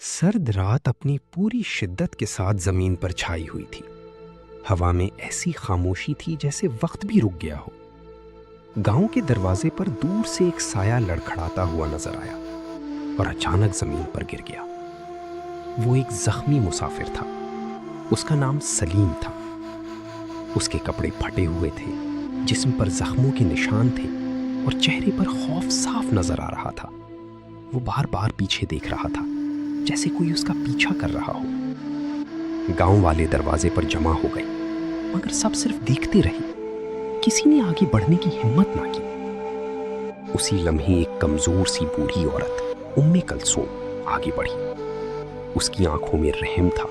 سرد رات اپنی پوری شدت کے ساتھ زمین پر چھائی ہوئی تھی۔ ہوا میں ایسی خاموشی تھی جیسے وقت بھی رک گیا ہو۔ گاؤں کے دروازے پر دور سے ایک سایہ لڑکھڑاتا ہوا نظر آیا اور اچانک زمین پر گر گیا۔ وہ ایک زخمی مسافر تھا۔ اس کا نام سلیم تھا۔ اس کے کپڑے پھٹے ہوئے تھے، جسم پر زخموں کے نشان تھے اور چہرے پر خوف صاف نظر آ رہا تھا۔ وہ بار بار پیچھے دیکھ رہا تھا، جیسے کوئی اس کا پیچھا کر رہا ہو۔ گاؤں والے دروازے پر جمع ہو گئے، مگر سب صرف دیکھتے رہے۔ کسی نے آگے بڑھنے کی ہمت نہ کی۔ اسی لمحے ایک کمزور سی بوڑھی عورت ام کلثوم آگے بڑھی۔ اس کی آنکھوں میں رحم تھا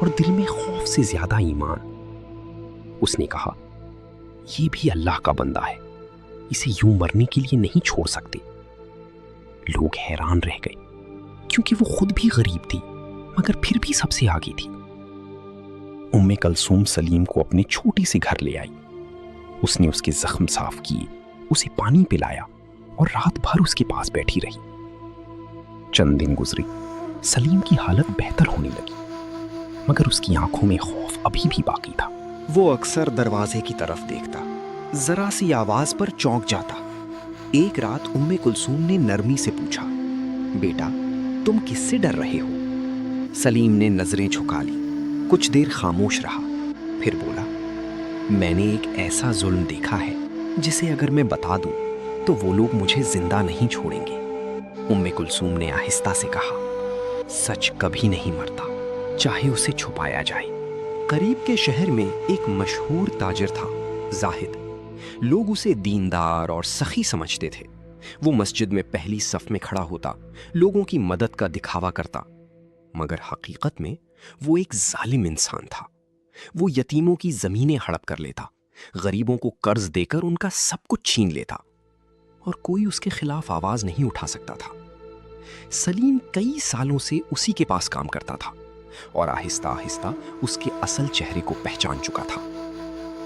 اور دل میں خوف سے زیادہ ایمان۔ اس نے کہا، یہ بھی اللہ کا بندہ ہے، اسے یوں مرنے کے لیے نہیں چھوڑ سکتے۔ لوگ حیران رہ گئے، کیونکہ وہ خود بھی غریب تھی مگر پھر بھی سب سے آگے تھی۔ ام کلثوم سلیم کو اپنے چھوٹی سی گھر لے آئی۔ اس نے اس کے زخم صاف کیے، اسے پانی پلایا اور رات بھر اس کے پاس بیٹھی رہی۔ چند دن گزرے، سلیم کی حالت بہتر ہونے لگی، مگر اس کی آنکھوں میں خوف ابھی بھی باقی تھا۔ وہ اکثر دروازے کی طرف دیکھتا، ذرا سی آواز پر چونک جاتا۔ ایک رات ام کلثوم نے نرمی سے پوچھا، بیٹا تم کس سے ڈر رہے ہو؟ سلیم نے نظریں جھکا لی، کچھ دیر خاموش رہا، پھر بولا، میں نے ایک ایسا ظلم دیکھا ہے جسے اگر میں بتا دوں تو وہ لوگ مجھے زندہ نہیں چھوڑیں گے۔ ام کلثوم نے آہستہ سے کہا، سچ کبھی نہیں مرتا، چاہے اسے چھپایا جائے۔ قریب کے شہر میں ایک مشہور تاجر تھا، زاہد۔ لوگ اسے دیندار اور سخی سمجھتے تھے۔ وہ مسجد میں پہلی صف میں کھڑا ہوتا، لوگوں کی مدد کا دکھاوا کرتا، مگر حقیقت میں وہ ایک ظالم انسان تھا۔ وہ یتیموں کی زمینیں ہڑپ کر لیتا، غریبوں کو قرض دے کر ان کا سب کچھ چھین لیتا، اور کوئی اس کے خلاف آواز نہیں اٹھا سکتا تھا۔ سلیم کئی سالوں سے اسی کے پاس کام کرتا تھا اور آہستہ آہستہ اس کے اصل چہرے کو پہچان چکا تھا۔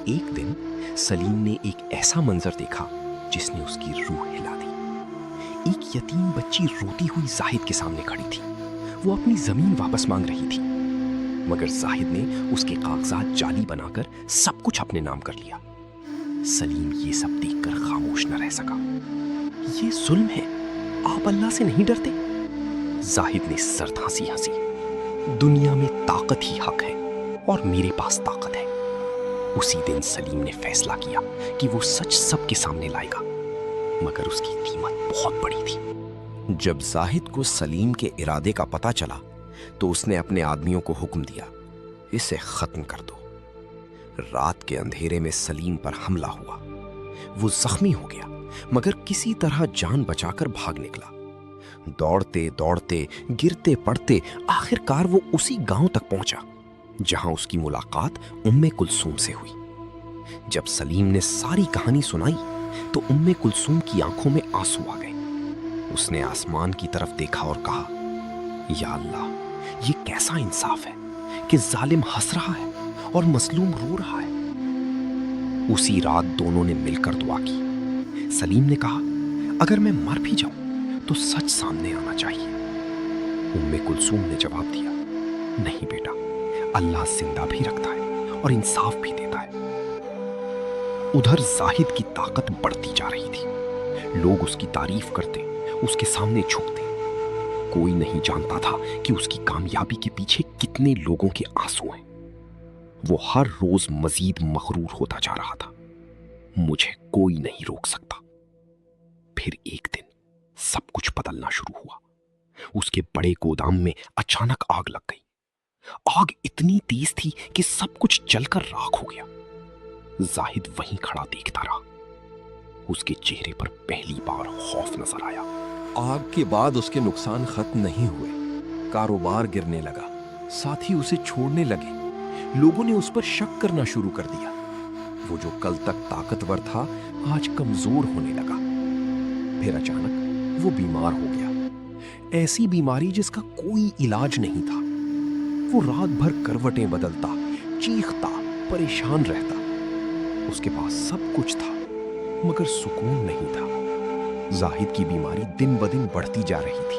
ایک دن سلیم نے ایک ایسا منظر دیکھا جس نے اس کی روح ہلا دی۔ ایک یتیم بچی روتی ہوئی زاہد کے سامنے کھڑی تھی۔ وہ اپنی زمین واپس مانگ رہی تھی، مگر زاہد نے اس کے کاغذات جعلی بنا کر سب کچھ اپنے نام کر لیا۔ سلیم یہ سب دیکھ کر خاموش نہ رہ سکا۔ یہ ظلم ہے، آپ اللہ سے نہیں ڈرتے؟ زاہد نے سرد ہنسی ہنسی، دنیا میں طاقت ہی حق ہے اور میرے پاس طاقت ہے۔ اسی دن سلیم نے فیصلہ کیا کہ وہ سچ سب کے سامنے لائے گا، مگر اس کی قیمت بہت بڑی تھی۔ جب زاہد کو سلیم کے ارادے کا پتہ چلا تو اس نے اپنے آدمیوں کو حکم دیا، اسے ختم کر دو۔ رات کے اندھیرے میں سلیم پر حملہ ہوا۔ وہ زخمی ہو گیا، مگر کسی طرح جان بچا کر بھاگ نکلا۔ دوڑتے دوڑتے، گرتے پڑتے، آخر کار وہ اسی گاؤں تک پہنچا جہاں اس کی ملاقات ام کلثوم سے ہوئی۔ جب سلیم نے ساری کہانی سنائی تو ام کلثوم کی آنکھوں میں آنسو آ گئے۔ اس نے آسمان کی طرف دیکھا اور کہا، یا اللہ، یہ کیسا انصاف ہے کہ ظالم ہنس رہا ہے اور مظلوم رو رہا ہے۔ اسی رات دونوں نے مل کر دعا کی۔ سلیم نے کہا، اگر میں مر بھی جاؤں تو سچ سامنے آنا چاہیے۔ ام کلثوم نے جواب دیا، نہیں بیٹا، اللہ زندہ بھی رکھتا ہے اور انصاف بھی دیتا ہے۔ ادھر زاہد کی طاقت بڑھتی جا رہی تھی۔ لوگ اس کی تعریف کرتے، اس کے سامنے جھکتے۔ کوئی نہیں جانتا تھا کہ اس کی کامیابی کے پیچھے کتنے لوگوں کے آنسو ہیں۔ وہ ہر روز مزید مغرور ہوتا جا رہا تھا۔ مجھے کوئی نہیں روک سکتا۔ پھر ایک دن سب کچھ بدلنا شروع ہوا۔ اس کے بڑے گودام میں اچانک آگ لگ گئی۔ آگ اتنی تیز تھی کہ سب کچھ جل کر راکھ ہو گیا۔ زاہد وہیں کھڑا دیکھتا رہا۔ اس کے چہرے پر پہلی بار خوف نظر آیا۔ آگ کے بعد اس کے نقصان ختم نہیں ہوئے۔ کاروبار گرنے لگا، ساتھی اسے چھوڑنے لگے۔ لوگوں نے اس پر شک کرنا شروع کر دیا۔ وہ جو کل تک طاقتور تھا آج کمزور ہونے لگا۔ پھر اچانک وہ بیمار ہو گیا، ایسی بیماری جس کا کوئی علاج نہیں تھا۔ وہ رات بھر کروٹیں بدلتا، چیختا، پریشان رہتا۔ اس کے پاس سب کچھ تھا مگر سکون نہیں تھا۔ زاہد کی بیماری دن بدن بڑھتی جا رہی تھی۔